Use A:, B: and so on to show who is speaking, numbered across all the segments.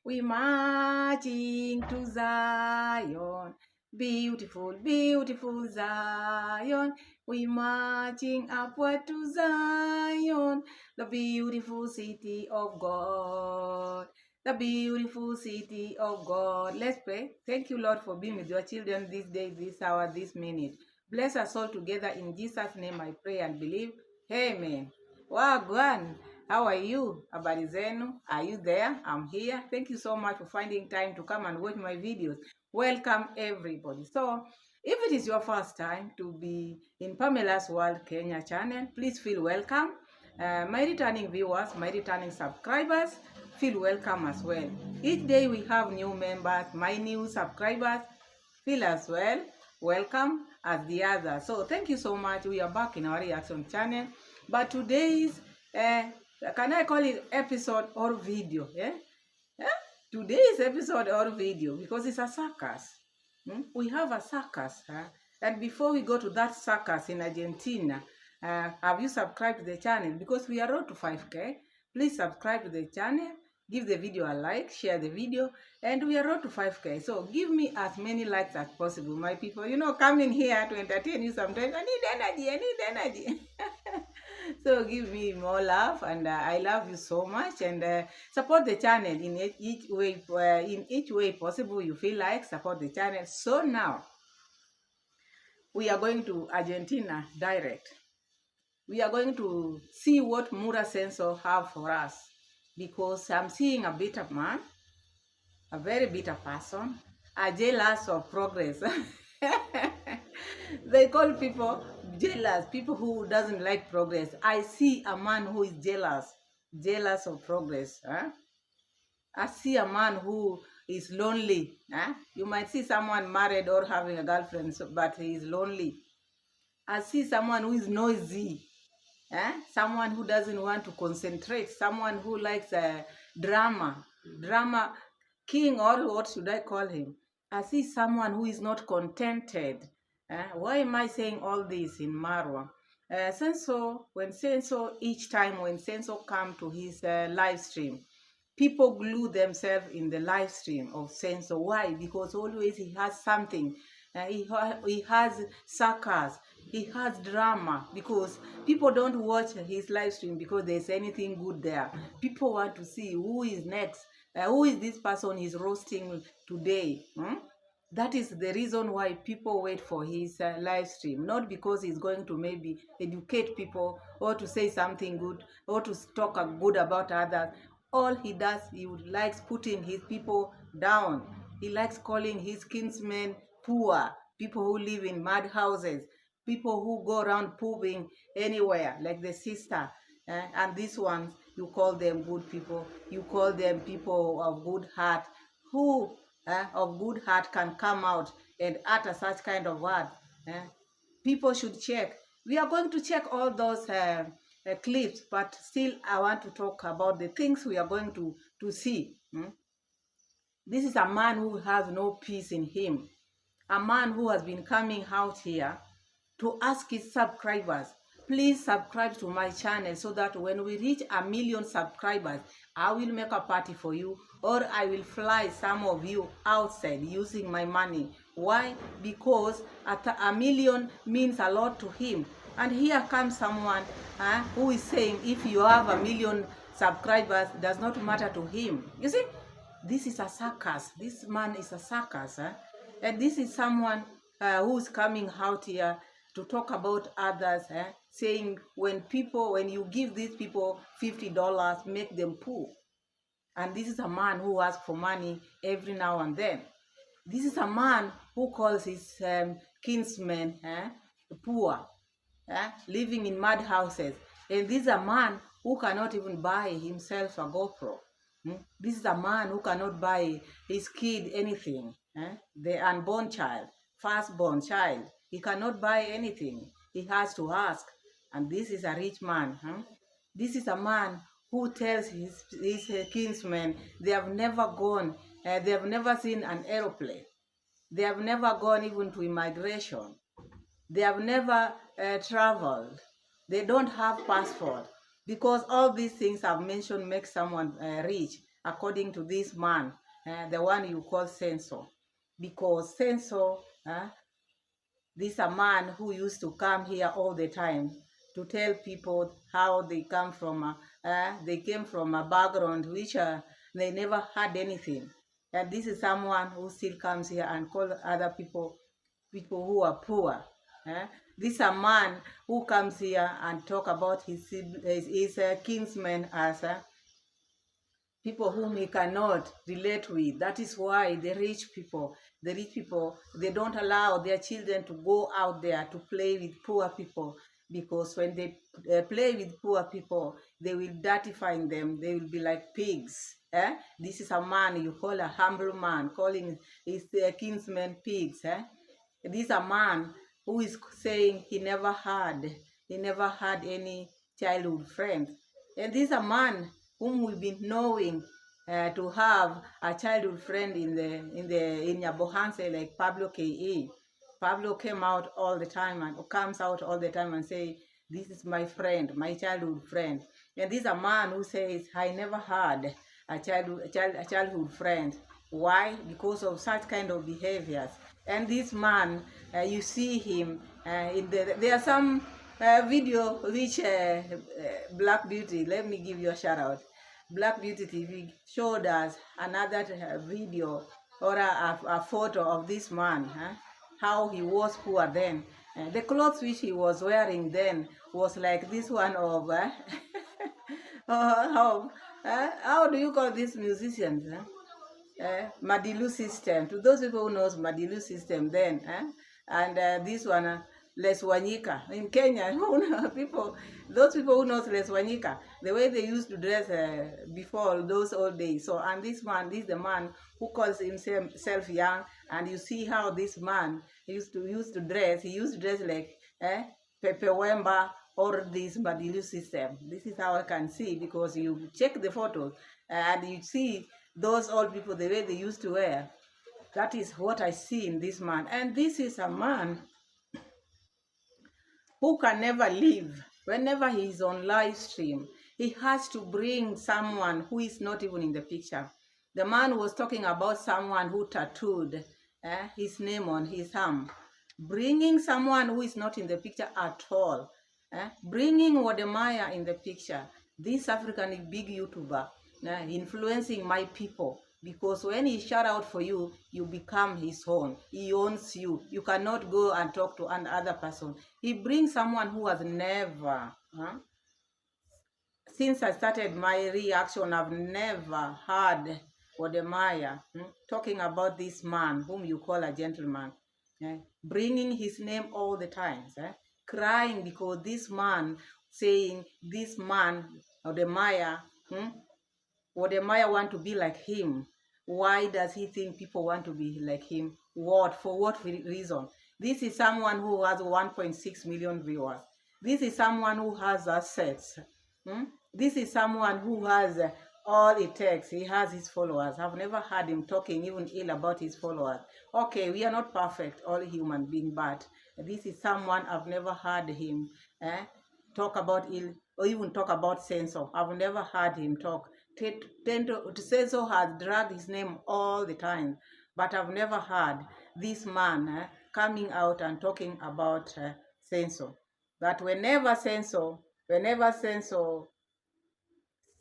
A: We marching to Zion. Beautiful, beautiful Zion. We marching upward to Zion, the beautiful city of God. The beautiful city of God. Let's pray. Thank you, Lord, for being with your children this day, this hour, this minute. Bless us all together. In Jesus' name I pray and believe. Amen. Wagwan. How are you? Habari zenu? Are you there? I'm here. Thank you so much for finding time to come and watch my videos. Welcome everybody. So, if it is your first time to be in Pamela's World Kenya channel, please feel welcome. My returning viewers, my returning subscribers, feel welcome as well. Each day we have new members, my new subscribers, feel as well welcome as the others. So thank you so much. We are back in our reaction channel, but today's can I call it episode or video? Yeah? Today's episode or video because it's a circus. We have a circus. And before we go to that circus in Argentina, have you subscribed to the channel? Because we are road to 5K. Please subscribe to the channel, give the video a like, share the video, and we are road to 5K. So give me as many likes as possible, my people. You know, coming here to entertain you sometimes, I need energy. So give me more love, and I love you so much, and support the channel in each way possible you feel like. Support the channel. So now we are going to Argentina direct. We are going to see what Mura Sensor have for us, because I'm seeing a bitter man, a very bitter person, a jealous of progress. They call people jealous, people who doesn't like progress. I see a man who is jealous of progress. I see a man who is lonely. You might see someone married or having a girlfriend, but he is lonely. I see someone who is noisy. Someone who doesn't want to concentrate. Someone who likes drama king, or what should I call him? I see someone who is not contented. Why am I saying all this in Marwa? Each time when Senso come to his live stream, people glue themselves in the live stream of Senso. Why? Because always he has something. He has sarcasm. He has drama, because people don't watch his live stream because there's anything good there. People want to see who is next. Who is this person he's roasting today? That is the reason why people wait for his live stream, not because he's going to maybe educate people or to say something good or to talk good about others. All he does, he likes putting his people down. He likes calling his kinsmen poor, people who live in mud houses, people who go around pooping anywhere, like the sister. And these ones, you call them good people. You call them people of good heart. Who of good heart can come out and utter such kind of word? People should check. We are going to check all those clips, but still I want to talk about the things we are going to see. This is a man who has no peace in him. A man who has been coming out here to ask his subscribers, please subscribe to my channel so that when we reach 1 million subscribers, I will make a party for you, or I will fly some of you outside using my money. Why? Because 1 million means a lot to him. And here comes someone who is saying if you have 1 million subscribers, it does not matter to him. You see, this is a circus. This man is a circus. And this is someone who's coming out here to talk about others, saying when you give these people $50, make them poor. And this is a man who asks for money every now and then. This is a man who calls his kinsmen poor, living in mud houses. And this is a man who cannot even buy himself a GoPro. This is a man who cannot buy his kid anything. The unborn child, firstborn child, he cannot buy anything. He has to ask. And this is a rich man. This is a man who tells his kinsmen they have never gone, they have never seen an aeroplane. They have never gone even to immigration. They have never traveled. They don't have passport. Because all these things I've mentioned make someone rich. according to this man, the one you call censor. Because censor, this is a man who used to come here all the time to tell people how they come from they came from a background which they never had anything. And this is someone who still comes here and call other people who are poor. This is a man who comes here and talk about his kinsmen as people whom he cannot relate with. That is why the rich people, they don't allow their children to go out there to play with poor people, because when they play with poor people, they will dirtify them. They will be like pigs. This is a man you call a humble man, calling his kinsmen pigs. This is a man who is saying he never had any childhood friend. And this is a man whom we've been knowing to have a childhood friend in Nyabohanse, like Pablo Ke. Pablo came out all the time and comes out all the time and say, this is my friend, my childhood friend. And this is a man who says, I never had a childhood friend. Why? Because of such kind of behaviors. And this man, you see him there are some video which Black Beauty, let me give you a shout out. Black Beauty TV showed us another video or a photo of this man, how he was poor then. The clothes which he was wearing then was like this one of how do you call these musicians? Madilu system. To those people who knows Madilu system then, and this one, Les Wanyika in Kenya. Those people who knows Les Wanyika, the way they used to dress before those old days. So, and this man, this is the man who calls himself young, and you see how this man used to dress. He used to dress like Pepe Wemba or this Madilu system. This is how I can see, because you check the photos and you see those old people, the way they used to wear. That is what I see in this man. And this is a man who can never live. Whenever he is on live stream, he has to bring someone who is not even in the picture. The man was talking about someone who tattooed his name on his arm. Bringing someone who is not in the picture at all. Bringing Wodemaya in the picture. This African big YouTuber influencing my people. Because when he shout out for you, you become his own. He owns you. You cannot go and talk to another person. He brings someone who has never, since I started my reaction, I've never heard Wodemaya talking about this man whom you call a gentleman, bringing his name all the time, crying because this man, saying this man, Wodemaya, Wodemaya want to be like him. Why does he think people want to be like him? What? For what reason? This is someone who has 1.6 million viewers. This is someone who has assets. This is someone who has all it takes. He has his followers. I've never heard him talking even ill about his followers. Okay, we are not perfect, all human beings, but this is someone I've never heard him talk about ill or even talk about censor. I've never heard him talk. Censor has dragged his name all the time, but I've never heard this man coming out and talking about censor. That whenever censor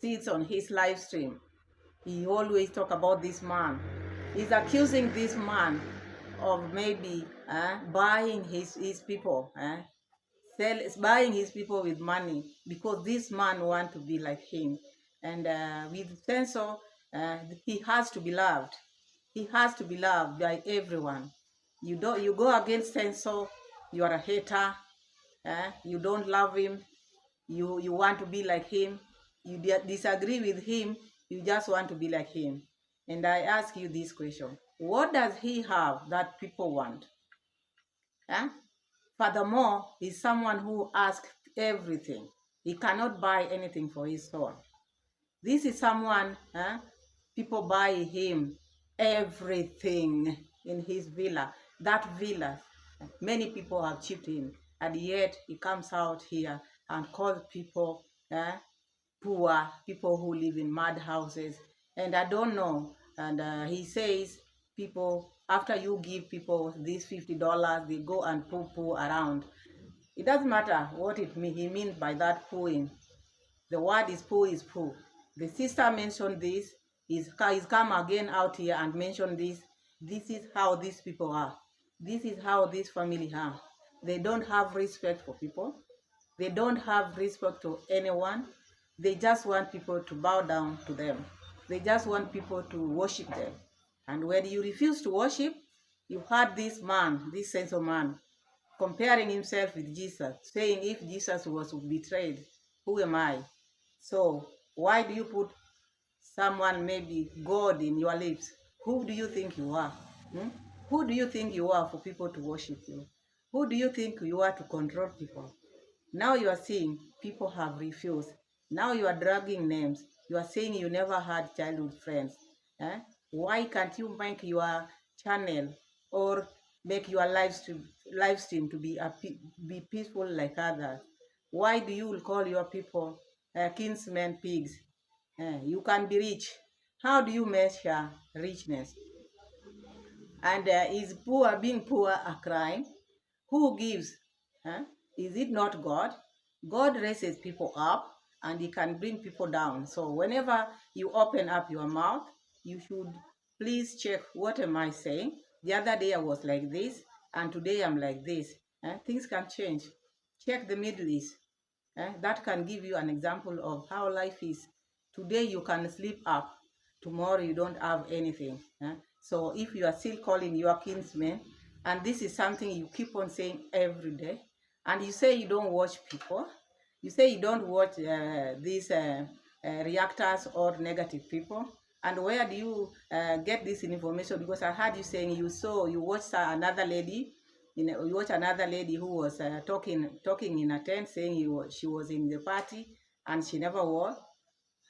A: sits on his live stream, he always talk about this man. He's accusing this man of maybe buying his people, buying his people with money, because this man want to be like him. And with censor, he has to be loved. He has to be loved by everyone. You go against censor, you are a hater. You don't love him. You want to be like him. You disagree with him. You just want to be like him. And I ask you this question: what does he have that people want? Furthermore, he's someone who asks everything. He cannot buy anything for his soul. This is someone, people buy him everything in his villa. That villa, many people have chipped in, and yet he comes out here and calls people poor, people who live in mud houses. And I don't know. And he says people, after you give people these $50, they go and poo around. It doesn't matter what he means by that pooing. The word is poo is poo. The sister mentioned this. He's come again out here and mentioned this. This is how these people are. This is how this family are. They don't have respect for people. They don't have respect to anyone. They just want people to bow down to them. They just want people to worship them. And when you refuse to worship, you had this man, this sense of man, comparing himself with Jesus, saying if Jesus was betrayed, who am I? So why do you put someone, maybe God, in your lips? Who do you think you are? Hmm? Who do you think you are for people to worship you? Who do you think you are to control people? Now you are seeing people have refused. Now you are dragging names. You are saying you never had childhood friends. Eh? Why can't you make your channel or make your live stream to be peaceful like others? Why do you call your people kinsmen pigs? You can be rich. How do you measure richness? And is being poor a crime? Who gives? Huh? Is it not God? God raises people up and he can bring people down. So whenever you open up your mouth, you should please check, what am I saying? The other day I was like this and today I'm like this. Things can change. Check the Middle East. That can give you an example of how life is. Today you can sleep up, tomorrow you don't have anything. So if you are still calling your kinsmen, and this is something you keep on saying every day, and you say you don't watch people, you say you don't watch these reactors or negative people, and where do you get this information? Because I heard you saying you watched another lady, you watch another lady who was talking in a tent, saying she was in the party and she never was.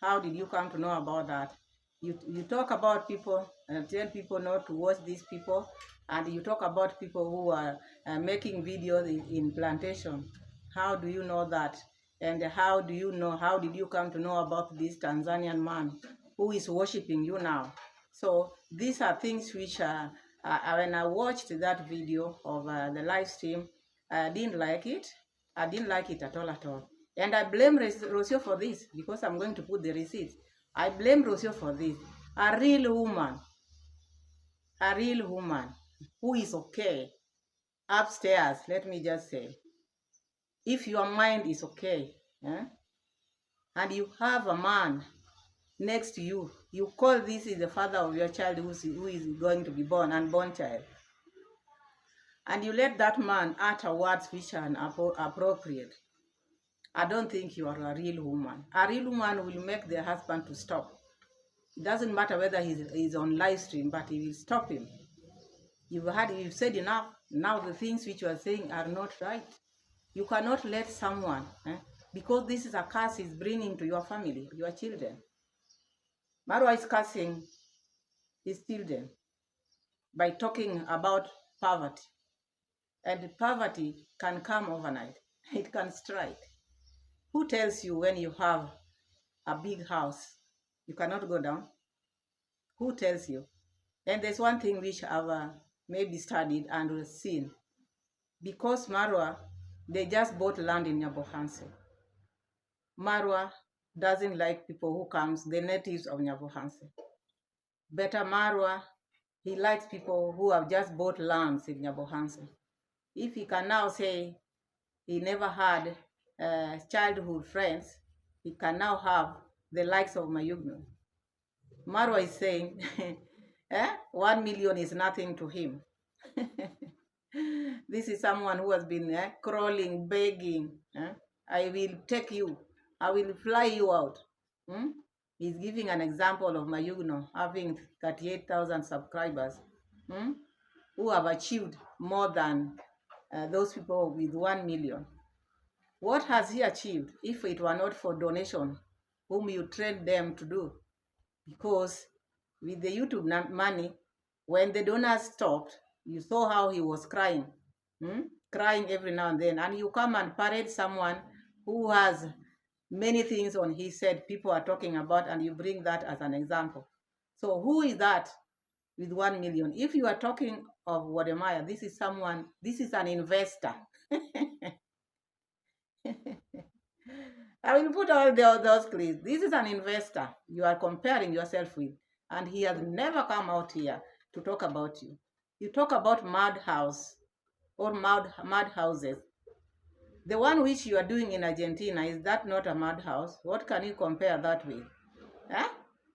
A: How did you come to know about that? You talk about people and tell people not to watch these people, and you talk about people who are making videos in plantation. How do you know that? And how do you know? How did you come to know about this Tanzanian man who is worshiping you now? So these are things which when I watched that video of the live stream, I didn't like it. I didn't like it at all at all. And I blame Rocio for this, because I'm going to put the receipts. I blame Rocio for this. A real woman who is okay upstairs, let me just say, if your mind is okay, and you have a man next to you, you call this is the father of your child who is going to be born, unborn child, and you let that man utter words which are appropriate, I don't think you are a real woman. A real woman will make their husband to stop. It doesn't matter whether he's on live stream, but he will stop him. You've said enough. Now the things which you are saying are not right. You cannot let someone, because this is a curse he's bringing to your family, your children. Marwa is cursing his children by talking about poverty. And poverty can come overnight. It can strike. Who tells you when you have a big house, you cannot go down? Who tells you? And there's one thing which I've maybe studied and seen. Because Marwa, they just bought land in Nyabohanse. Marwa doesn't like people who comes, the natives of Nyabohanse. Better Marwa, he likes people who have just bought lands in Nyabohanse. If he can now say he never had childhood friends, he can now have the likes of Mayugno. Marwa is saying, 1 million is nothing to him. This is someone who has been crawling, begging. I will take you. I will fly you out. He's giving an example of Mayugno having 38,000 subscribers, who have achieved more than those people with 1 million. What has he achieved if it were not for donation, whom you trained them to do? Because with the YouTube money, when the donors stopped, you saw how he was crying, crying every now and then. And you come and parade someone who has many things on his head people are talking about, and you bring that as an example. So who is that with 1 million? If you are talking of Wodemaya, this is someone, this is an investor. I will put all those clips. This is an investor you are comparing yourself with, and he has never come out here to talk about you. You talk about madhouse or madhouses. The one which you are doing in Argentina, is that not a madhouse? What can you compare that with? Eh?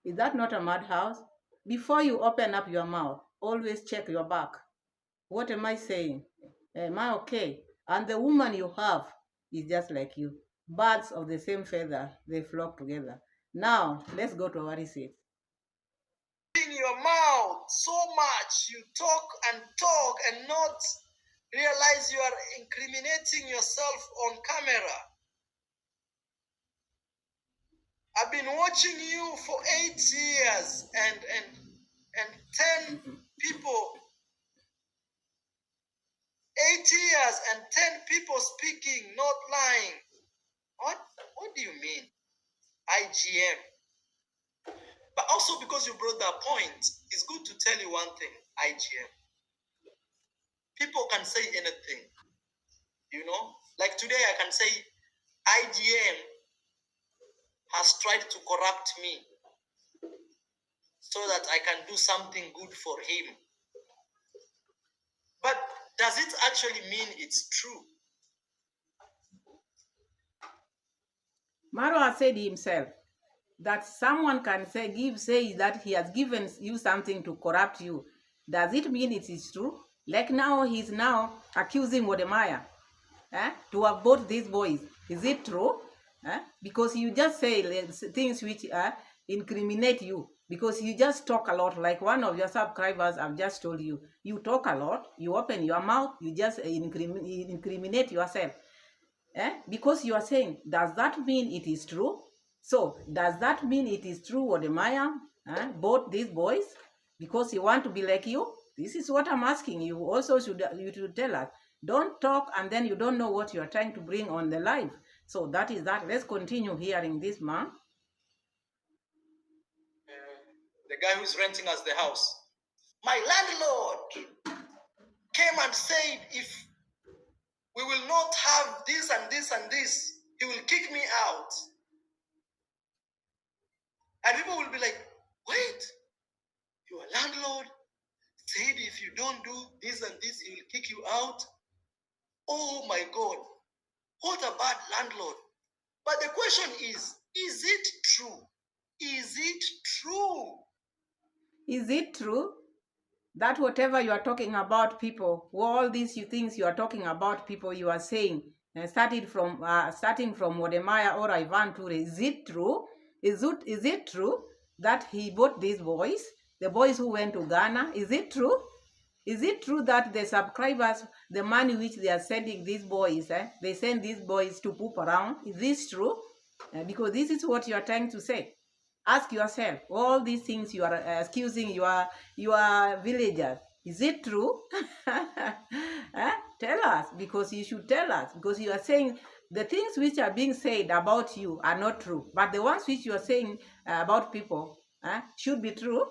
A: Is that not a madhouse? Before you open up your mouth, always check your back. What am I saying? Am I okay? And the woman you have is just like you. Birds of the same feather, they flock together. Now, let's go to our receipt.
B: In your mouth so much, you talk and not realize you are incriminating yourself on camera. I've been watching you for 8 years and 10 people, 8 years and 10 people speaking, not lying. What do you mean? IGM. But also because you brought that point, it's good to tell you one thing, IGM. People can say anything, you know? Like today I can say IGM has tried to corrupt me so that I can do something good for him. But does it actually mean it's true?
A: Maro said himself that someone can say that he has given you something to corrupt you. Does it mean it is true? Like now, he's now accusing Wodemaya to have bought these boys. Is it true? Because you just say things which incriminate you. Because you just talk a lot. Like one of your subscribers, I've just told you, you talk a lot. You open your mouth. You just incriminate yourself. Because you are saying, does that mean it is true? So, does that mean it is true Wodemaya bought these boys because he want to be like you? This is what I'm asking you. Also, you should tell us. Don't talk and then you don't know what you are trying to bring on the live. So that is that. Let's continue hearing this man.
B: The guy who's renting us the house. My landlord came and said, if we will not have this and this and this, he will kick me out. And people will be like, wait, your landlord said if you don't do this and this, he will kick you out? Oh my God, what a bad landlord. But the question is it true? Is it true?
A: Is it true that whatever you are talking about people, all these things you are talking about people, you are saying, starting from Wodemaya or Ivan Ture, is it true? Is it true that he bought these boys, the boys who went to Ghana? Is it true? Is it true that the subscribers, the money which they are sending these boys, they send these boys to poop around? Is this true? Because this is what you are trying to say. Ask yourself, all these things you are accusing your villagers, is it true? Tell us, because you should tell us, because you are saying the things which are being said about you are not true, but the ones which you are saying about people should be true.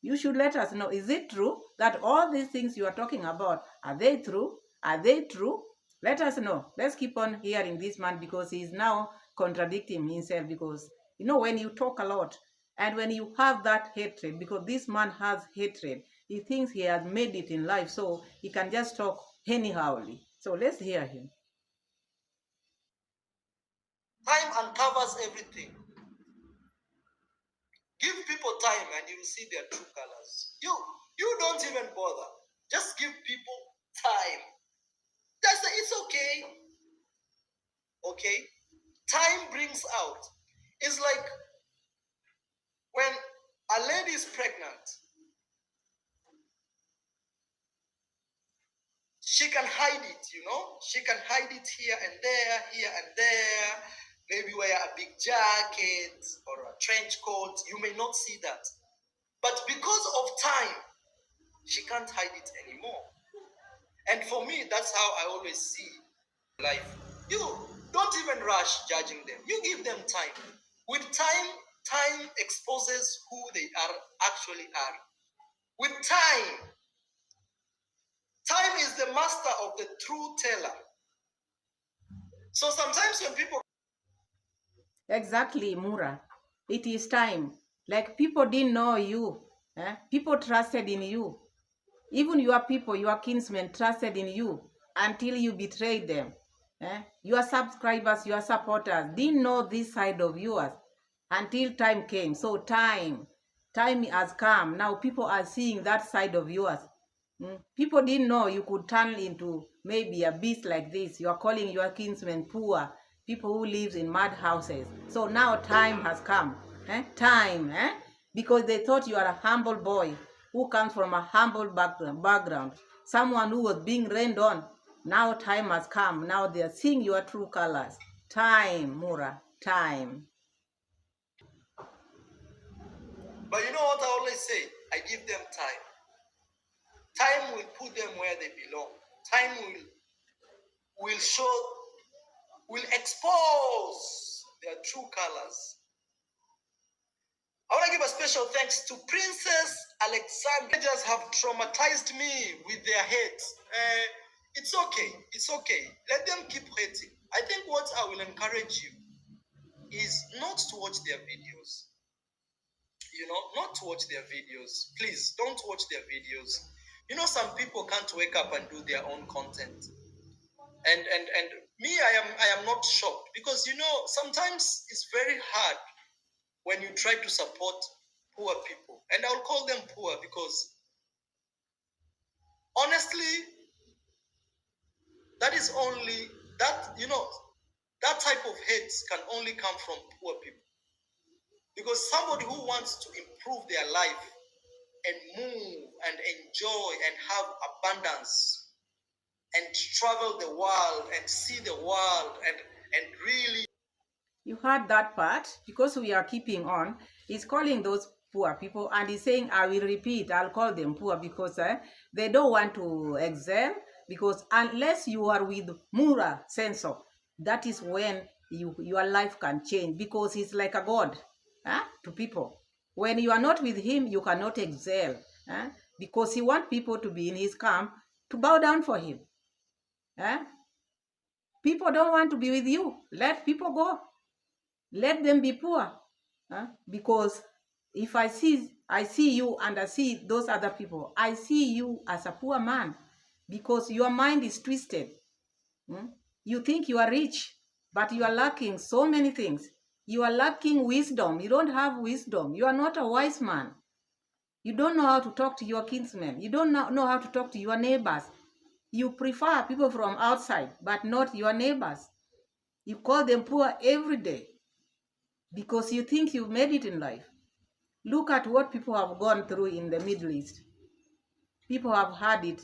A: You should let us know, is it true that all these things you are talking about, are they true? Are they true? Let us know. Let's keep on hearing this man, because he is now contradicting himself, because when you talk a lot and when you have that hatred, because this man has hatred, he thinks he has made it in life, so he can just talk anyhowly. So let's hear him.
B: Time uncovers everything. Give people time and you will see their true colors. You don't even bother. Just give people time. It's okay. Okay? Time brings out. It's like when a lady is pregnant, she can hide it, She can hide it here and there, maybe wear a big jacket or a trench coat. You may not see that. But because of time, she can't hide it anymore. And for me, that's how I always see life. You don't even rush judging them. You give them time. With time, time exposes who they are actually are. With time, time is the master of the true teller. So sometimes when people
A: Exactly, Mura. It is time. Like people didn't know you. People trusted in you. Even your people, your kinsmen trusted in you until you betrayed them. Your subscribers, your supporters didn't know this side of yours until time came. So time has come. Now people are seeing that side of yours. People didn't know you could turn into maybe a beast like this. You are calling your kinsmen poor, people who live in mud houses. So now time has come. Time, because they thought you are a humble boy who comes from a humble background, someone who was being rained on. Now time has come. Now they are seeing your true colors. Time, Mura, time.
B: But you know what I always say? I give them time. Time will put them where they belong. Time will show, will expose their true colors. I want to give a special thanks to Princess Alexandra. They just have traumatized me with their hate. It's okay. It's okay. Let them keep hating. I think what I will encourage you is not to watch their videos. You know, not to watch their videos. Please don't watch their videos. You know, some people can't wake up and do their own content. And me, I am not shocked, because you know sometimes it's very hard when you try to support poor people, and I'll call them poor because honestly that is only that, you know, that type of hate can only come from poor people, because somebody who wants to improve their life and move and enjoy and have abundance and travel the world and see the world and really.
A: You heard that part because we are keeping on. He's calling those poor people and he's saying, I will repeat, I'll call them poor because they don't want to excel. Because unless you are with Mura Sensor, that is when your life can change, because he's like a god to people. When you are not with him, you cannot excel because he wants people to be in his camp to bow down for him. People don't want to be with you. Let people go. Let them be poor. Because if I see you and I see those other people, I see you as a poor man, because your mind is twisted. You think you are rich, but you are lacking so many things. You are lacking wisdom. You don't have wisdom. You are not a wise man. You don't know how to talk to your kinsmen. You don't know how to talk to your neighbors. You prefer people from outside, but not your neighbors. You call them poor every day because you think you've made it in life. Look at what people have gone through in the Middle East. People have had it,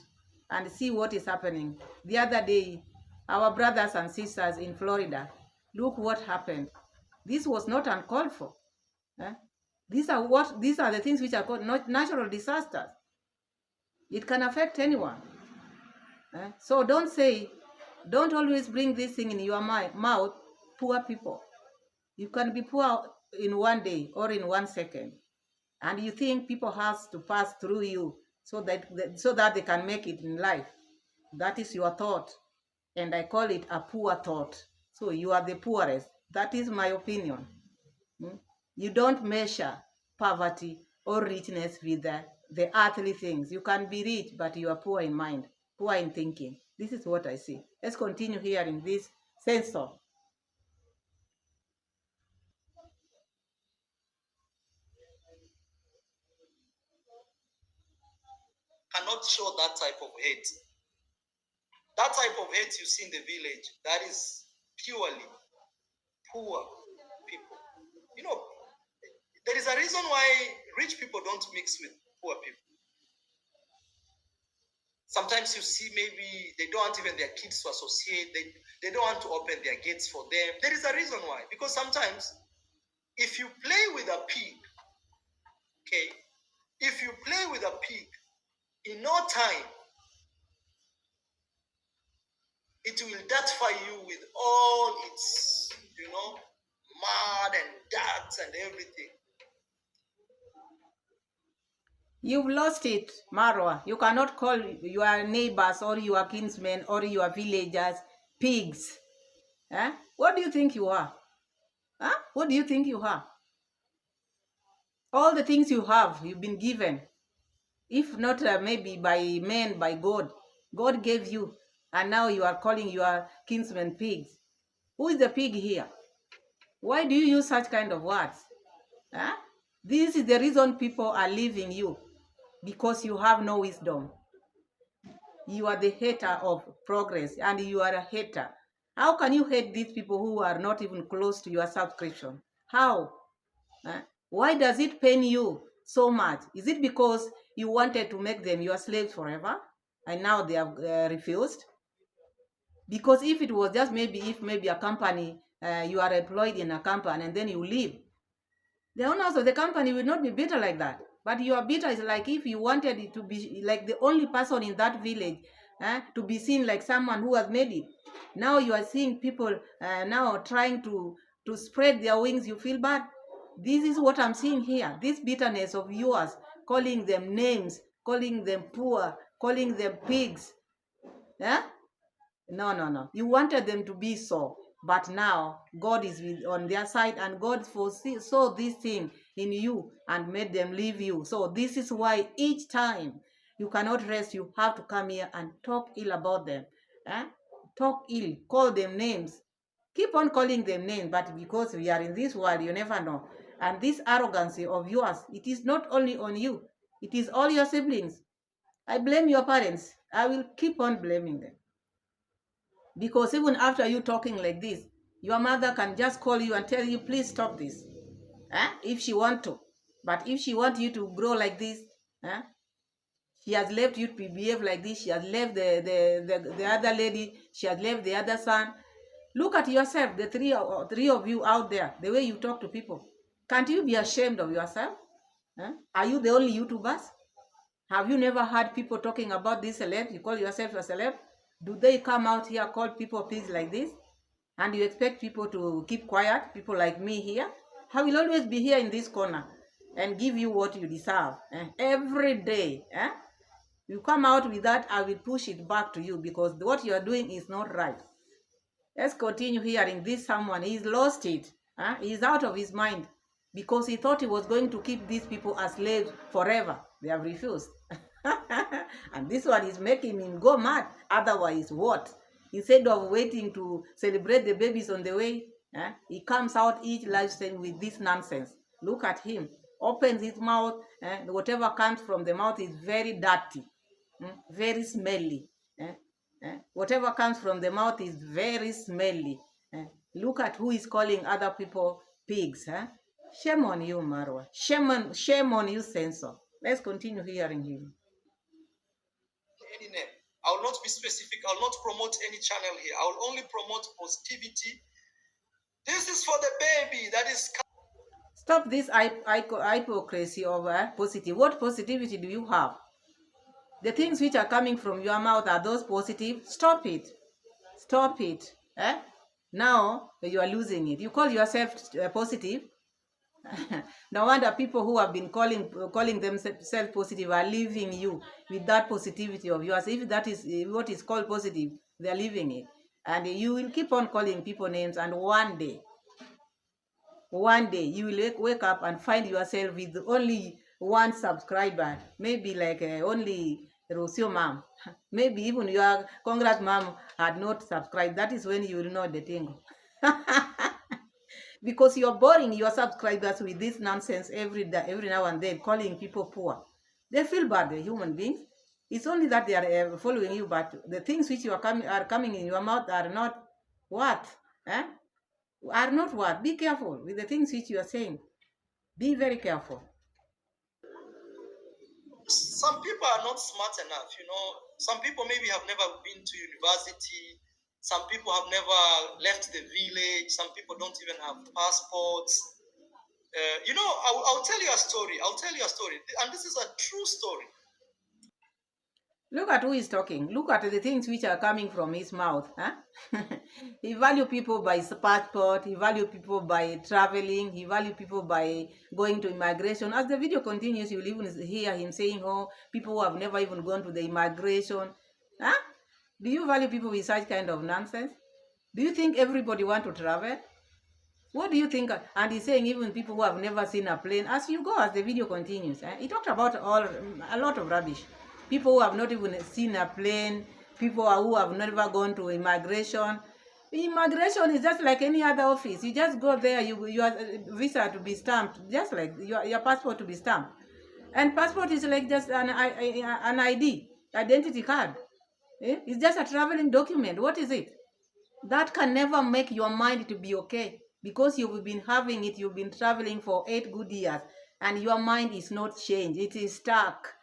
A: and see what is happening. The other day, our brothers and sisters in Florida, look what happened. This was not uncalled for. Eh? These are the things which are called natural disasters. It can affect anyone. So don't always bring this thing in your mouth, poor people. You can be poor in one day or in 1 second, and you think people has to pass through you so that they can make it in life. That is your thought, and I call it a poor thought. So you are the poorest. That is my opinion. You don't measure poverty or richness with the earthly things. You can be rich, but you are poor in mind, poor in thinking. This is what I see. Let's continue hearing this censor.
B: Cannot show that type of hate. That type of hate you see in the village, that is purely poor people. You know, there is a reason why rich people don't mix with poor people. Sometimes you see maybe they don't want even their kids to associate. They don't want to open their gates for them. There is a reason why. Because sometimes if you play with a pig, okay, if you play with a pig, in no time, it will datify you with all its, mud and dirt and everything.
A: You've lost it, Marwa. You cannot call your neighbors or your kinsmen or your villagers pigs. Eh? What do you think you are? Huh? What do you think you are? All the things you have, you've been given. If not maybe by men, by God. God gave you. And now you are calling your kinsmen pigs. Who is the pig here? Why do you use such kind of words? Huh? This is the reason people are leaving you. Because you have no wisdom. You are the hater of progress and you are a hater. How can you hate these people who are not even close to your subscription? How? Huh? Why does it pain you so much? Is it because you wanted to make them your slaves forever and now they have refused? Because if it was just maybe a company, you are employed in a company and then you leave, the owners of the company will not be bitter like that. But your bitter is like if you wanted it to be like the only person in that village, to be seen like someone who has made it. Now you are seeing people now trying to spread their wings. You feel bad. This is what I'm seeing here. This bitterness of yours, calling them names, calling them poor, calling them pigs. Yeah? No. You wanted them to be so, but now God is on their side, and God saw this thing in you and made them leave you. So this is why each time you cannot rest, you have to come here and talk ill about them. Eh? Talk ill, call them names. Keep on calling them names, but because we are in this world, you never know. And this arrogance of yours, it is not only on you, it is all your siblings. I blame your parents. I will keep on blaming them. Because even after you talking like this, your mother can just call you and tell you, please stop this. If she want to. But if she want you to grow like this, she has left you to behave like this. She has left the other lady. She has left the other son. Look at yourself, the three of you out there, the way you talk to people. Can't you be ashamed of yourself? Are you the only YouTubers? Have you never heard people talking about this celeb? You call yourself a celeb? Do they come out here call people pigs like this? And you expect people to keep quiet, people like me here? I will always be here in this corner and give you what you deserve. Every day. You come out with that, I will push it back to you because what you are doing is not right. Let's continue hearing this someone. He's lost it. He's out of his mind because he thought he was going to keep these people as slaves forever. They have refused. And this one is making him go mad. Otherwise, what? Instead of waiting to celebrate the babies on the way, he comes out each live stream with this nonsense. Look at him. Opens his mouth. Whatever comes from the mouth is very dirty, very smelly. Whatever comes from the mouth is very smelly. Look at who is calling other people pigs. Shame on you, Marwa. Shame on you, censor. Let's continue hearing him.
B: Any name. I will not be specific. I will not promote any channel here. I will only promote positivity. This is for the baby that is.
A: Stop this hypocrisy of positive. What positivity do you have? The things which are coming from your mouth, are those positive? Stop it. Stop it. Now you are losing it. You call yourself positive. No wonder people who have been calling themselves positive are leaving you with that positivity of yours. If that is what is called positive, they are leaving it. And you will keep on calling people names, and one day you will wake up and find yourself with only one subscriber, maybe like only Rosio mom. Maybe even your congrats mom had not subscribed. That is when you will know the thing. Because you're boring your subscribers with this nonsense every now and then, calling people poor. They feel bad, the human beings. It's only that they are following you, but the things which are coming in your mouth are not what? Are not what? Be careful with the things which you are saying. Be very careful.
B: Some people are not smart enough, Some people maybe have never been to university. Some people have never left the village. Some people don't even have passports. I'll tell you a story. And this is a true story.
A: Look at who is talking. Look at the things which are coming from his mouth. Huh? He value people by his passport. He value people by traveling. He value people by going to immigration. As the video continues, you'll even hear him saying, "Oh, people who have never even gone to the immigration." Huh? Do you value people with such kind of nonsense? Do you think everybody want to travel? What do you think? And he's saying even people who have never seen a plane. As you go, as the video continues, he talked about a lot of rubbish. People who have not even seen a plane. People who have never gone to immigration. Immigration is just like any other office. You just go there. Your visa to be stamped, just like your passport to be stamped. And passport is like just an ID, identity card. It's just a traveling document. What is it? That can never make your mind to be okay because you've been having it, you've been traveling for 8 good years, and your mind is not changed, it is stuck.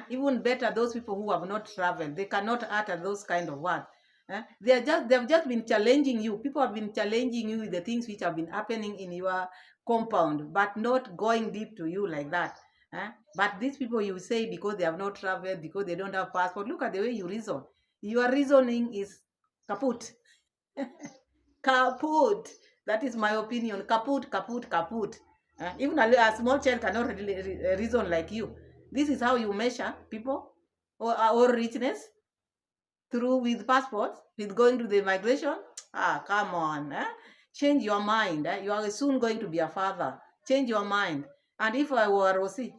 A: Even better, those people who have not traveled, they cannot utter those kind of words. They've just been challenging you. People have been challenging you with the things which have been happening in your compound, but not going deep to you like that. But these people, you say, because they have not traveled, because they don't have passport, look at the way you reason. Your reasoning is kaput. Kaput. That is my opinion. Kaput, kaput, kaput. Even a small child cannot reason like you. This is how you measure people or richness through with passports, with going to the immigration. Come on. Change your mind. You are soon going to be a father. Change your mind. And if I were Rosie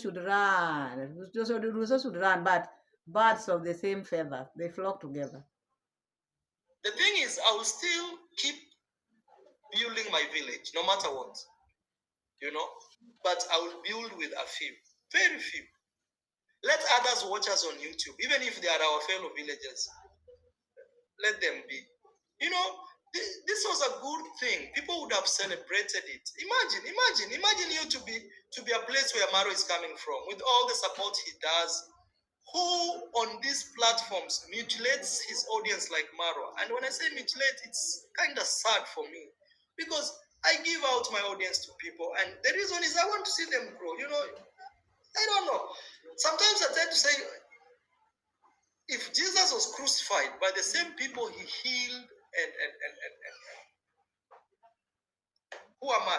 A: should run. Rosie should run, but birds of the same feather, they flock together.
B: The thing is, I will still keep building my village, no matter what, you know. But I will build with a few, very few. Let others watch us on YouTube, even if they are our fellow villagers. Let them be. You know, this was a good thing. People would have celebrated it. Imagine you to be a place where Maro is coming from, with all the support he does. Who on these platforms mutilates his audience like Maro? And when I say mutilate, it's kind of sad for me because I give out my audience to people, and the reason is I want to see them grow. You know, I don't know. Sometimes I tend to say, if Jesus was crucified by the same people he healed, and who am I?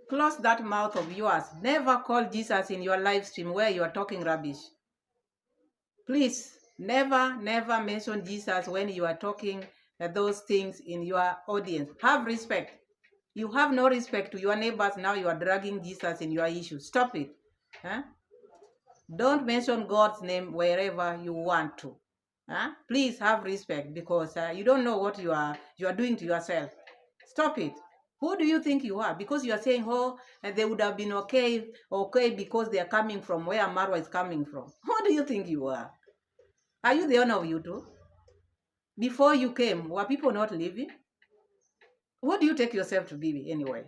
A: Close that mouth of yours. Never call Jesus in your live stream where you are talking rubbish. Please, never mention Jesus when you are talking those things in your audience. Have respect. You have no respect to your neighbors. Now you are dragging Jesus in your issue. Stop it. Don't mention God's name wherever you want to. Please have respect because you don't know what you are doing to yourself. Stop it. Who do you think you are? Because you are saying, oh, they would have been okay because they are coming from where Marwa is coming from. Who do you think you are? Are you the owner of YouTube? Before you came, were people not living? What do you take yourself to be anyway?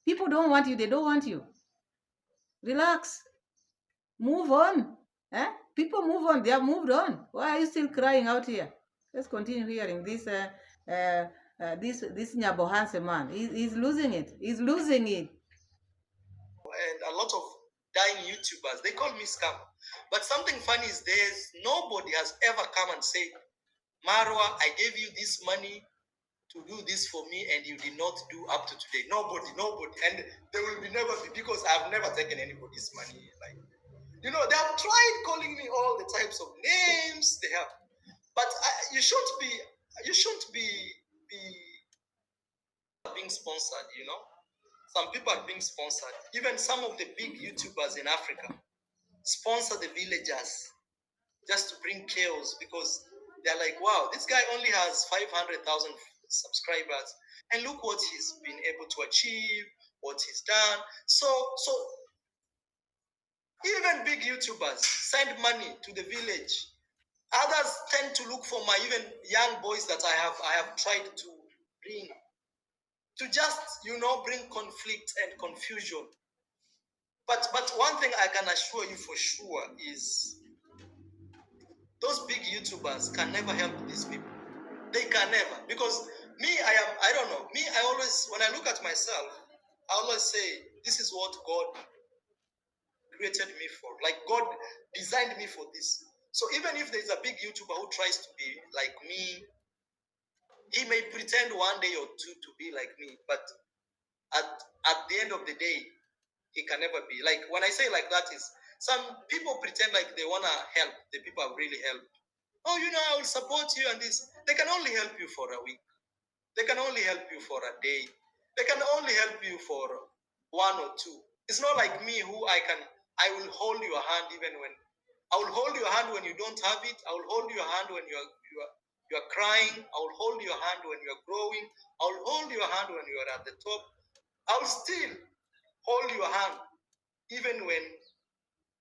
A: People don't want you, they don't want you. Relax. Move on. People move on. They have moved on. Why are you still crying out here? Let's continue hearing this. This Nyabohanse man. He's losing it. He's losing it.
B: And a lot of dying YouTubers, they call me scam. But something funny is nobody has ever come and said, Marwa, I gave you this money to do this for me and you did not do up to today. Nobody. And there will be never be because I've never taken anybody's money. Like, you know, they have tried calling me all the types of names they have. But you shouldn't be being sponsored, you know. Some people are being sponsored. Even some of the big YouTubers in Africa sponsor the villagers just to bring chaos because they're like, wow, this guy only has 500,000 subscribers. And look what he's been able to achieve, what he's done. So even big YouTubers send money to the village. Others tend to look for my even young boys that I have tried to bring to just, you know, bring conflict and confusion. But one thing I can assure you for sure is those big YouTubers can never help these people. They can never. Because me, I don't know. Me, I always, when I look at myself, I always say, this is what God created me for. Like God designed me for this. So even if there's a big YouTuber who tries to be like me, he may pretend one day or two to be like me, but at the end of the day, he can never be. Like when I say like that is, some people pretend like they wanna help the people I've really helped. Oh, I will support you and this. They can only help you for a week. They can only help you for a day. They can only help you for one or two. It's not like me who I will hold your hand even when I will hold your hand when you don't have it. I will hold your hand when you're crying. I will hold your hand when you're growing. I will hold your hand when you're at the top. I will still hold your hand even when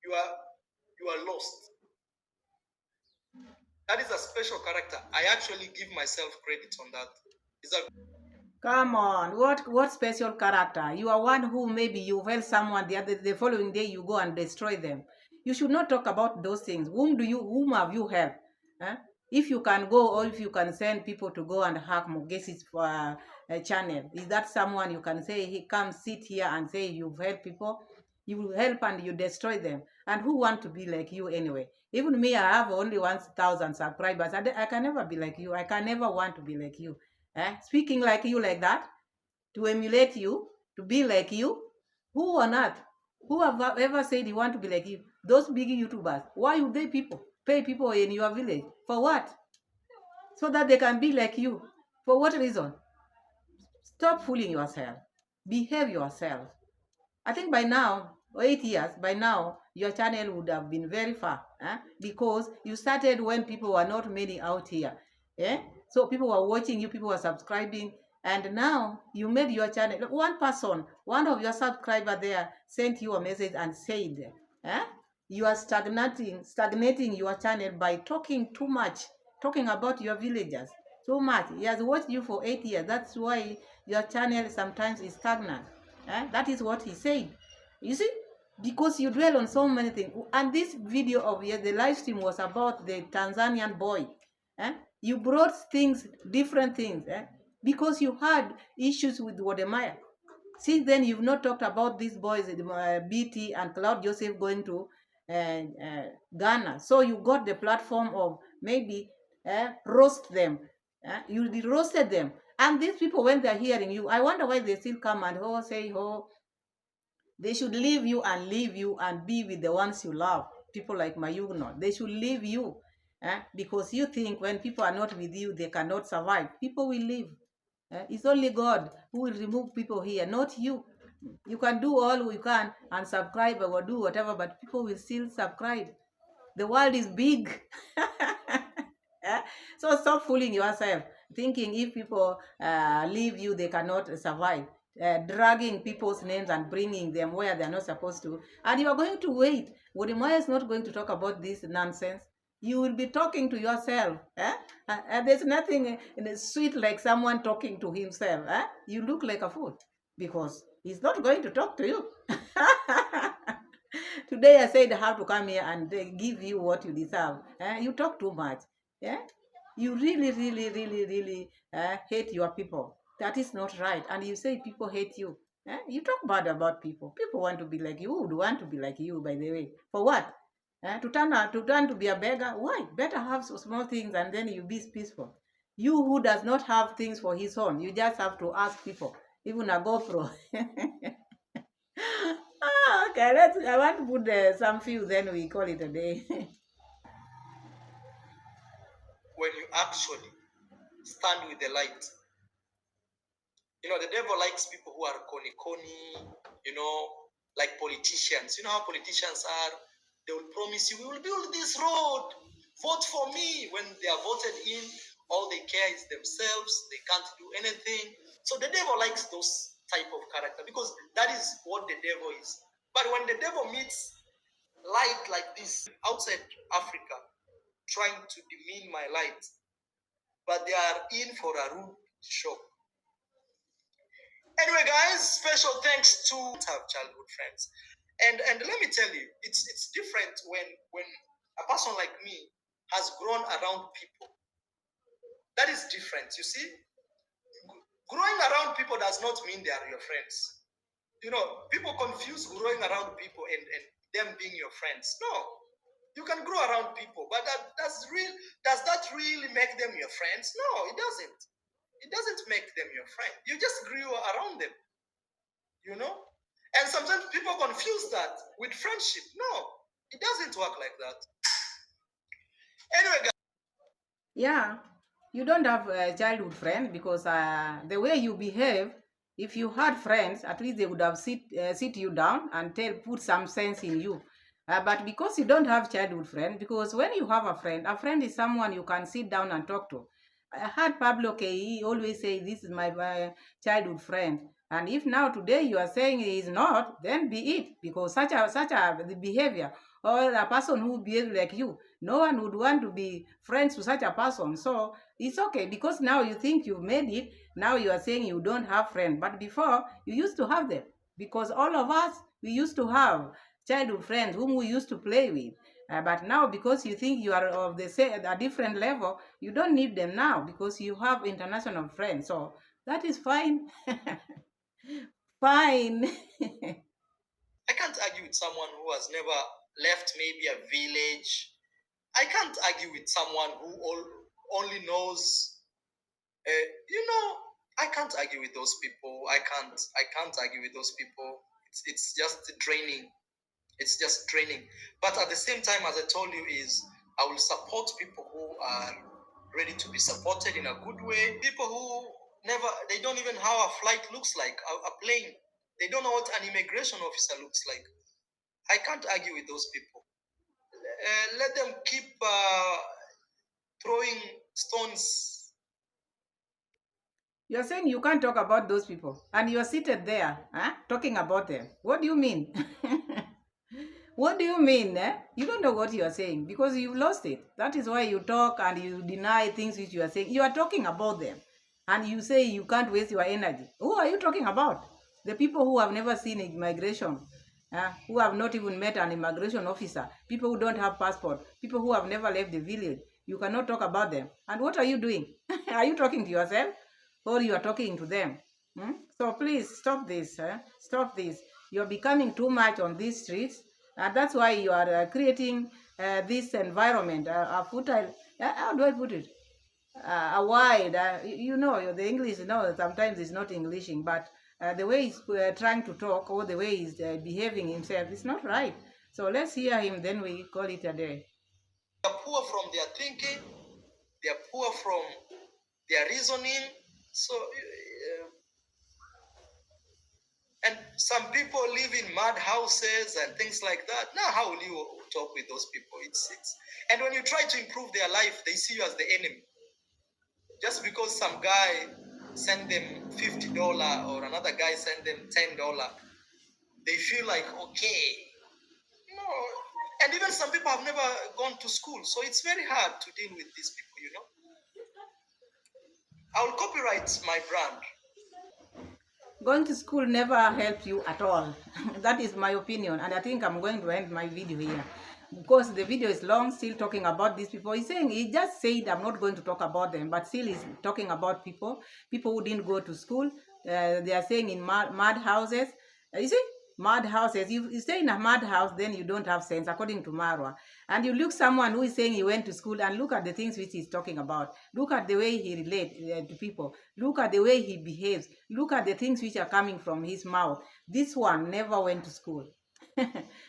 B: you are lost. That is a special character. I actually give myself credit on that. It's a
A: Come on, what special character? You are one who maybe you help someone the following day you go and destroy them. You should not talk about those things. Whom have you helped? Huh? If you can go or if you can send people to go and hack Muges's channel, is that someone you can say he come sit here and say you've helped people? You will help and you destroy them. And who want to be like you anyway? Even me, I have only 1,000 subscribers. I can never be like you. I can never want to be like you. Speaking like you like that, to emulate you, to be like you. Who on earth? Who have ever said you want to be like you? Those big YouTubers. Why would they pay people in your village? For what? So that they can be like you. For what reason? Stop fooling yourself. Behave yourself. I think by now, 8 years, by now, your channel would have been very far. Because you started when people were not many out here. So people were watching you, people were subscribing, and now you made your channel. One person, one of your subscribers there sent you a message and said, you are stagnating your channel by talking too much, talking about your villagers too much. He has watched you for 8 years. That's why your channel sometimes is stagnant. That is what he said. You see, because you dwell on so many things. And this video of the live stream was about the Tanzanian boy. You brought things, different things, because you had issues with Wodemaya. Since then, you've not talked about these boys, BT and Cloud Joseph going to Ghana. So you got the platform of maybe roast them. You roasted them. And these people, when they're hearing you, I wonder why they still come and say, they should leave you and be with the ones you love. People like Mayugno, they should leave you because you think when people are not with you, they cannot survive. People will leave. It's only God who will remove people here, not you. You can do all you can and subscribe or do whatever, but people will still subscribe. The world is big. So stop fooling yourself, thinking if people leave you, they cannot survive. Dragging people's names and bringing them where they're not supposed to. And you are going to wait. Wodemaya is not going to talk about this nonsense. You will be talking to yourself. There's nothing sweet like someone talking to himself. You look like a fool because he's not going to talk to you. Today I said I have to come here and give you what you deserve. You talk too much. You really, really, really, really hate your people. That is not right. And you say people hate you. You talk bad about people. People want to be like you. Who would want to be like you, by the way? For what? To turn to be a beggar? Why? Better have small things and then you be peaceful. You who does not have things for his own, you just have to ask people. Even a GoPro. Okay, I want to put some few, then we call it a day.
B: when you actually stand with the light. The devil likes people who are koni, like politicians. You know how politicians are? They will promise you, we will build this road. Vote for me. When they are voted in, all they care is themselves. They can't do anything. So the devil likes those type of character because that is what the devil is. But when the devil meets light like this outside Africa, trying to demean my light, but they are in for a rude shock. Anyway, guys, special thanks to have childhood friends, and let me tell you, it's different when a person like me has grown around people. That is different. You see, growing around people does not mean they are your friends. People confuse growing around people and them being your friends. No, You can grow around people, but does that really make them your friends? No, it doesn't. It doesn't make them your friend. You just grew around them, you know? And sometimes people confuse that with friendship. No, it doesn't work like that. Anyway, guys.
A: Yeah, you don't have a childhood friend because the way you behave, if you had friends, at least they would have sit you down and put some sense in you. But because you don't have childhood friend, because when you have a friend is someone you can sit down and talk to. I heard Pablo He always say, "This is my childhood friend." And if now today you are saying he is not, then be it, because such a the behavior or a person who behaves like you, no one would want to be friends with such a person. So it's okay because now you think you've made it. Now you are saying you don't have friends, but before you used to have them, because all of us, we used to have childhood friends whom we used to play with. But now, because you think you are of the same, a different level, you don't need them now because you have international friends. So that is fine. Fine.
B: I can't argue with someone who has never left maybe a village. I can't argue with someone who only knows, I can't argue with those people. I can't argue with those people. It's just draining. It's just draining. But at the same time, as I told you, is I will support people who are ready to be supported in a good way. People who they don't even know how a flight looks like, a plane. They don't know what an immigration officer looks like. I can't argue with those people. Let them keep throwing stones.
A: You're saying you can't talk about those people, and you're seated there, talking about them. What do you mean? What do you mean? You don't know what you are saying because you've lost it. That is why you talk and you deny things which you are saying. You are talking about them, and you say you can't waste your energy. Who are you talking about? The people who have never seen immigration, who have not even met an immigration officer, people who don't have passport, people who have never left the village. You cannot talk about them. And what are you doing? Are you talking to yourself? Or you are talking to them? So please stop this. Stop this. You're becoming too much on these streets, and that's why you are creating this environment, a fertile. How do I put it? A wide. The English. Sometimes it's not Englishing, but the way he's trying to talk or the way he's behaving himself is not right. So let's hear him. Then we call it a day.
B: They are poor from their thinking. They are poor from their reasoning. So, and some people live in mud houses and things like that. Now, how will you talk with those people? And when you try to improve their life, they see you as the enemy. Just because some guy send them $50 or another guy send them $10, they feel like, okay. No. And even some people have never gone to school, so it's very hard to deal with these people. I'll copyright my brand.
A: Going to school never helped you at all. That is my opinion, and I think I'm going to end my video here because the video is long, still talking about these people. He just said I'm not going to talk about them, but still he's talking about people who didn't go to school. They are saying in mud houses. You see, mud houses. You stay in a mud house, then you don't have sense, according to Mura. And you look someone who is saying he went to school and look at the things which he's talking about. Look at the way he relates to people. Look at the way he behaves. Look at the things which are coming from his mouth. This one never went to school.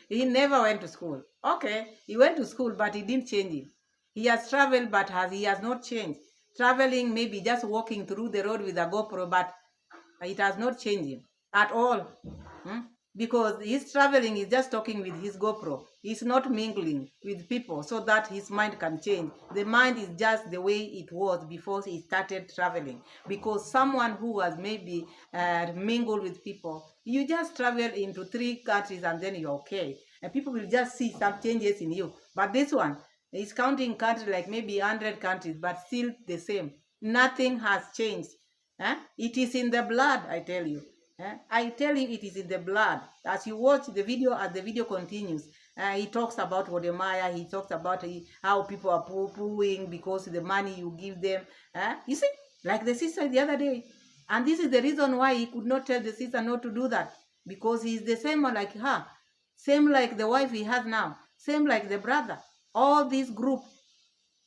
A: He never went to school. Okay, he went to school, but he didn't change it. He has traveled, but he has not changed. Traveling, maybe just walking through the road with a GoPro, but it has not changed him at all. Because he's traveling, he's just talking with his GoPro. He's not mingling with people so that his mind can change. The mind is just the way it was before he started traveling. Because someone who has maybe mingled with people, you just travel into 3 countries and then you're okay. And people will just see some changes in you. But this one is counting countries like maybe 100 countries, but still the same. Nothing has changed. It is in the blood, I tell you. I tell you, it is in the blood. As you watch the video, as the video continues, he talks about Wodemaya. He talks about how people are poo-pooing because of the money you give them. You see, like the sister the other day. And this is the reason why he could not tell the sister not to do that. Because he's the same like her. Same like the wife he has now. Same like the brother. All this group,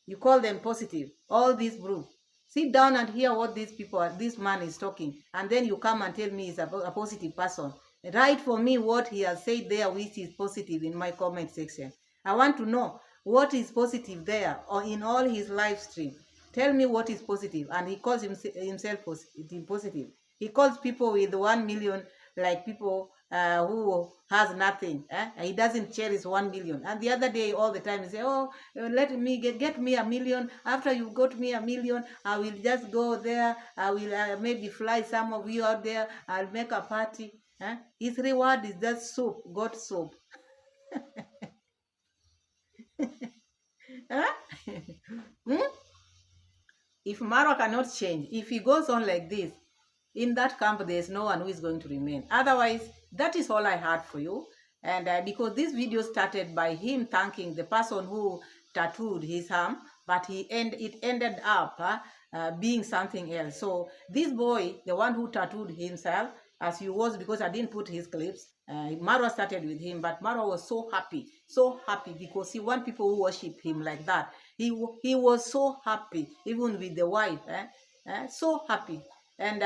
A: you call them positive. All this group. Sit down and hear what these people, this man is talking, and then you come and tell me he's a positive person. Write for me what he has said there, which is positive, in my comment section. I want to know what is positive there or in all his live stream. Tell me what is positive. And he calls himself positive. He calls people with 1 million like people who has nothing. He doesn't cherish 1 million. And the other day, all the time, he say, "Oh, let me get me 1 million. After you got me 1 million, I will just go there. I will maybe fly some of you out there. I'll make a party." His reward is just soap, God soap. Hmm? If Mara cannot change, if he goes on like this, in that camp, there's no one who is going to remain. Otherwise, that is all I had for you. And because this video started by him thanking the person who tattooed his arm, but it ended up being something else. So this boy, the one who tattooed himself, as he was, because I didn't put his clips, Marwa started with him, but Marwa was so happy because he wants people who worship him like that. He was so happy, even with the wife, so happy. And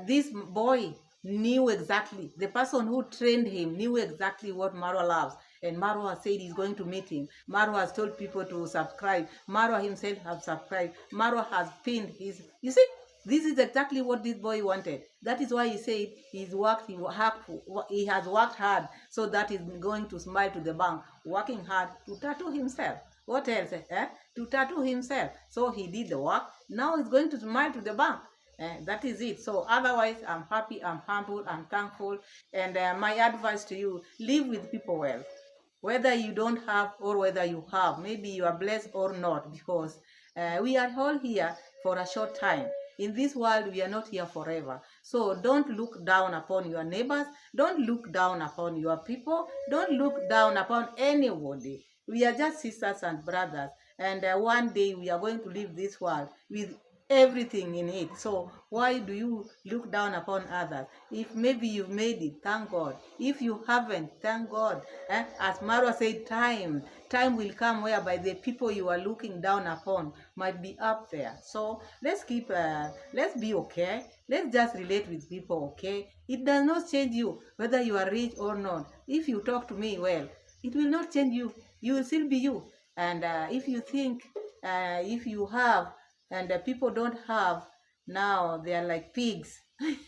A: this boy knew exactly, the person who trained him knew exactly what Marwa loves. And Marwa said he's going to meet him. Marwa has told people to subscribe. Marwa himself has subscribed. Marwa has pinned his, you see, this is exactly what this boy wanted. That is why he said he has worked hard, so that he's going to smile to the bank, working hard to tattoo himself. What else? To tattoo himself. So he did the work. Now he's going to smile to the bank. That is it. So otherwise, I'm happy, I'm humble, I'm thankful. And my advice to you, live with people well. Whether you don't have or whether you have, maybe you are blessed or not, because we are all here for a short time. In this world, we are not here forever. So don't look down upon your neighbors. Don't look down upon your people. Don't look down upon anybody. We are just sisters and brothers. And one day we are going to leave this world with everything in it. So why do you look down upon others? If maybe you've made it, thank God. If you haven't, thank God. As Marwa said, time will come whereby the people you are looking down upon might be up there. So let's be okay. Let's just relate with people, okay? It does not change you whether you are rich or not. If you talk to me well, it will not change you. You will still be you. And if you think, if you have, and people don't have, now they are like pigs.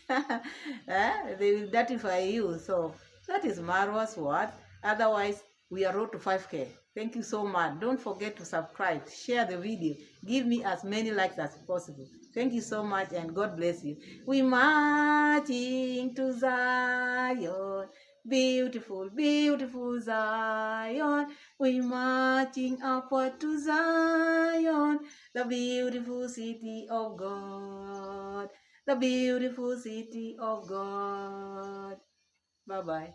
A: They will gratify you. So that is Marwa's word. Otherwise, we are road to 5K. Thank you so much. Don't forget to subscribe, share the video, give me as many likes as possible. Thank you so much, and God bless you. We marching to Zion, beautiful, beautiful Zion. We marching upward to Zion, the beautiful city of God, the beautiful city of God. Bye-bye.